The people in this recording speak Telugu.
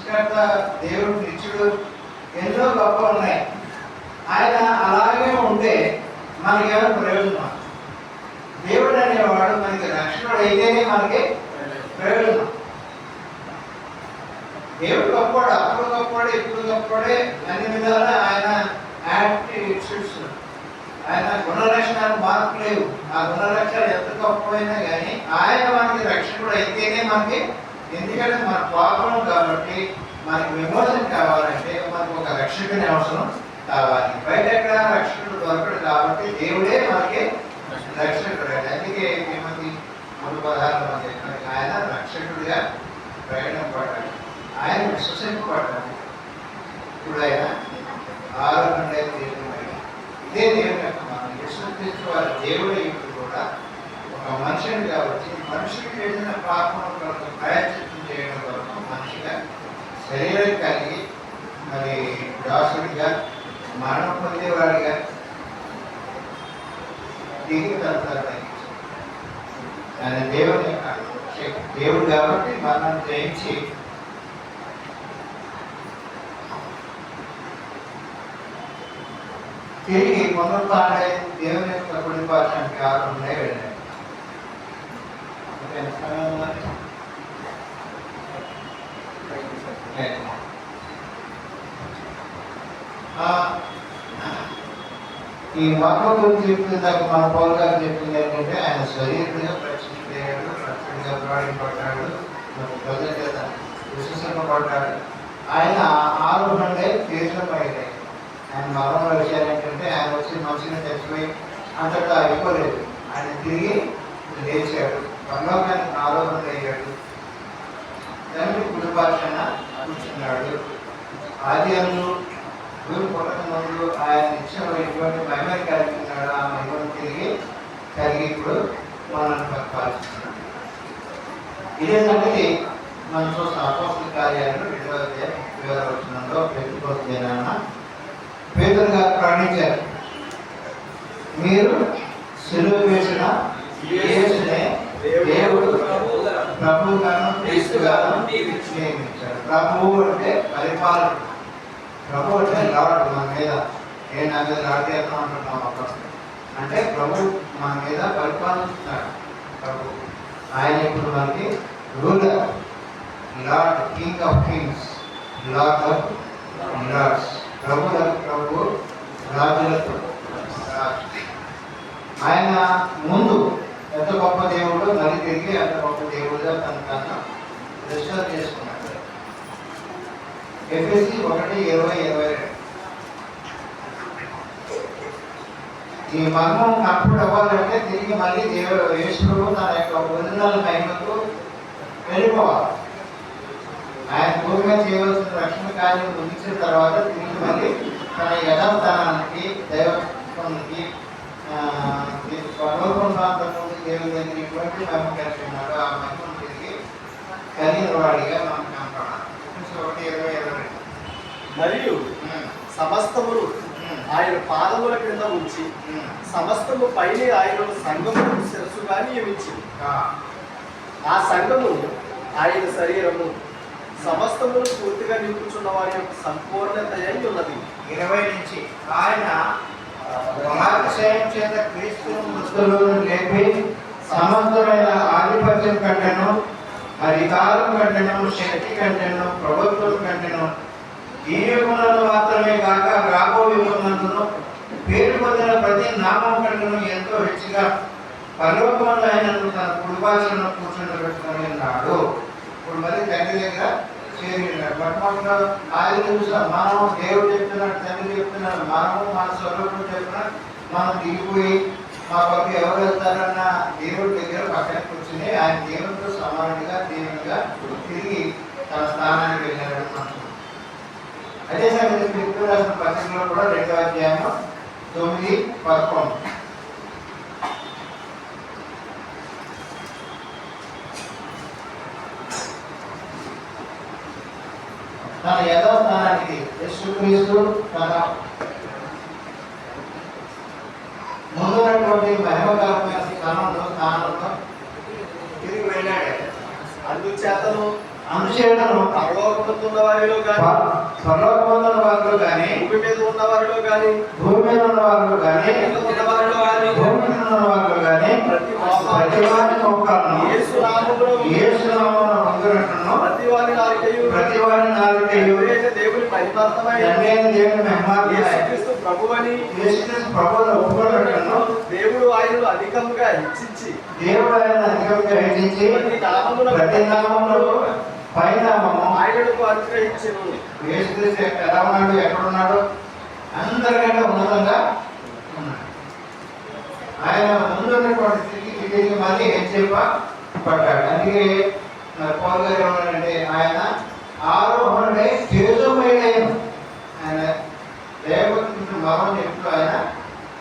సృష్టికర్త, దేవుడు నిత్యుడు, ఎన్నో గొప్ప ఉన్నాయి. ఆయన అలాగే ఉంటే మనకేమైనా ప్రయోజనం? దేవుడు అనేవాడు మనకి రక్షణుడు అయితేనే మనకి ప్రయోజనం. దేవుడు గొప్పవాడు, అప్పుడు గొప్పవాడు, ఇప్పుడు గొప్పవాడే, అన్ని విధాలా ఆయన యాక్టివ్స్, ఆయన గుణలక్షణాలు మార్పు లేవు. ఆ గుణలక్షణాలు ఎంత గొప్పైనా కానీ ఆయన మనకి రక్షకుడు అయితేనే మనకి, ఎందుకంటే మన పాపం కాబట్టి మనకి విమోచన కావాలంటే మనకు ఒక రక్షకుని అవసరం కావాలి. బయట ఎక్కడ రక్షకుడు దొరకడు కాబట్టి దేవుడే మనకి రక్షకుడు. అందుకే మనకి 3:16 మంది చెప్పినట్టు ఆయన రక్షకుడిగా ప్రయాణం పడ్డాడు, ఆయన విశ్వసింపబడ్డాడు. ఇప్పుడు ఆయన 6 గంటల తీర్థమైన ఇదే దేవుని యొక్క మనం విశ్వసించే వారి దేవుడే ఇప్పుడు కూడా ఒక మనుషునిగా వచ్చి మనుషులు చేసిన పాపం కొరకు ప్రయత్నం చేయడం కొరకు మనిషిగా శరీరం కలిగి మరి దాసుడిగా మరణం పొందేవాడిగా దిగి తగ్గించారు. ఆయన దేవుని యొక్క దేవుడు కాబట్టి మనం జయించి తిరిగి పునరుత్థానమై దేవుని యొక్క కుడి పార్శ్వానికి ఆరునే వెళ్ళాడు. ఈ మర్మ గురించి చెప్పిందాక మన పౌరు గారు చెప్పింది ఏంటంటే ఆయన శరీరంగా ప్రశ్నించాడు, రక్షణగా ప్రాణపడ్డాడు, ప్రజల చేత విశ్వసింపబడ్డాడు. ఆయన 6 గంటలే తీర్చమైనాయి. ఆయన మరణంలో విషయాలు ఏంటంటే ఆయన వచ్చి మనిషిని చచ్చిపోయి అంతటా అయిపోలేదు. ఆయన తిరిగి లేచాడు, పరలోకానికి ఆరోహణ అయ్యాడు, తండ్రి కుడి పార్శ్వాన కూర్చున్నాడు. ఆది అందు భూమి పుట్టక ముందు ఆయన నిత్యంలో ఎటువంటి మహిమ కలిగిస్తున్నాడు, ఆ మహిమను తిరిగి కలిగి ఇప్పుడు మనల్ని పరిపాలిస్తున్నాడు. ఇదే సంగతి మనం చూస్తాం. అపోస్తల కార్యాలు 2వ అధ్యాయం 30వ వచనంలో పెట్టుకోవచ్చేనా పేతురు గారు ప్రాణించారు, మీరు సిలువ వేసిన యేసునే దేవుడు ప్రభువుగాను క్రీస్తుగాను నియమించాడు. ప్రభువు అంటే పరిపాలన, ప్రభు అంటే లార్డ్. మన మీద నా మీద లార్డ్ చేద్దాం అంటున్నాం అప్పుడు. అంటే ప్రభు మన మీద పరిపాలిస్తున్నాడు. ప్రభు ఆయన ఇప్పుడు మనకి ruler, lord, king of kings, lord of lords, ప్రభులకు ప్రభు, రాజులకు రాజు. ఆయన ముందు ఎంత గొప్ప దేవుడు, మళ్ళీ తిరిగి అంత గొప్ప దేవుడుగా తను రిజిస్టర్ చేసుకున్నాడు. ఎఫెసీ 1:20-22 ఈ మర్మం కంప్లీట్ అవ్వాలంటే తిరిగి మళ్ళీ యేసుడు తన యొక్క ఒరిజినల్ మహిమకు వెళ్ళిపోవాలి. ఆయన భూమి మీద చేయవలసిన రక్షణ కార్యం ముగించిన తర్వాత తిరిగి మళ్ళీ తన యథాస్థానానికి, దైవత్వానికి, పరలోకం ప్రాంతంలో దేవుని దగ్గర ఇటువంటి మహిమ కలిగి ఉన్నాడు. ఆ మహిమను తిరిగి కలిగిన వాడిగా మనం కనపడాలి. 1:20-22 మరియు సమస్తమును ఆయన పాదముల క్రింద ఉంచి సమస్తము పైన ఆయన సంఘమును శిరస్సుగా నియమించింది. ఆ సంఘము ఆయన శరీరము సమస్తమును పూర్తిగా నింపుచున్న వారి యొక్క సంపూర్ణత అయి ఉన్నది. 20 నుంచి ఆయన మహాతిశయం చేత క్రీస్తును మృతులను లేపి సమస్తమైన ఆధిపత్యం కంటేను, అధికారం కంటేను, శక్తి కంటేను, ప్రభుత్వం కంటేను, ఈ యుగములను మాత్రమే కాక రాబో యుగములను పేరు పొందిన ప్రతి నామం కంటేను ఎంతో హెచ్చుగా పరలోకములో ఆయనను తన కుడిపార్శ్వాన కూర్చుండబెట్టుకొని ఉన్నాడు. ఇప్పుడు మరి తండ్రి దగ్గర చేరినాడు. మొట్టమొదటిగా ఆయన చూసాం, మనం దేవుడు చెప్తున్నాడు, తండ్రి చెప్తున్నాడు, మనము మన స్వరూపం చెప్తున్నాడు, మనం దిగిపోయి మా పక్క ఎవరు వెళ్తారన్న దేవుడి దగ్గర పక్కన కూర్చుని ఆయన దేవుడితో సమానంగా దేవునిగా తిరిగి తన స్థానానికి వెళ్ళాడని మనం. అదే సంగతి ఫిలిప్పీయులకు రాసిన పత్రికలో కూడా 2వ అధ్యాయం 9-11 తన యథాస్థానానికి యేసుక్రీస్తు తన ముందున్నటువంటి మహిమకరమైన స్థానంలో తిరిగి వెళ్ళాడు. అందుచేతను అందుచేతను పరలోకమున్న వారి వారిలో కానీ పరలోకమందున్న వారిలో కానీ భూమి మీద ఉన్న వారిలో కానీ భూమి మీద ఉన్న వారిలో కానీ ఉన్న వారిలో కానీ భూమి మీద ఉన్న వారిలో కానీ ప్రతి వారి మోకాలను యేసు నామములో యేసు నామమున వంగునట్టును ప్రతి వారి నాలుకయు ఎవరైతే దేవుని మహిమార్థమై దేవుని మహిమార్థమై యేసుక్రీస్తు ప్రభువని యేసుక్రీస్తు ప్రభువును ఒప్పుకొనుటను దేవుడు ఆయనను అధికముగా హెచ్చించి దేవుడు ఆయన అధికంగా హెచ్చించి ప్రతి నామములో పైనామము ఆయనకు అనుగ్రహించెను. యేసుక్రీస్తు ఎలా ఉన్నాడు, ఎక్కడున్నాడు? అందరికంటే ఉన్నతంగా ఉన్నాడు. ఆయన ముందున్నటువంటి స్థితికి తిరిగి మళ్ళీ హెచ్చింపబడ్డాడు. అందుకే పౌలు గారు ఏమన్నాడంటే ఆయన ఆరోహణుడై తేజోమయుడైన ఆయన దేవతను మరో ఎప్పుడు ఆయన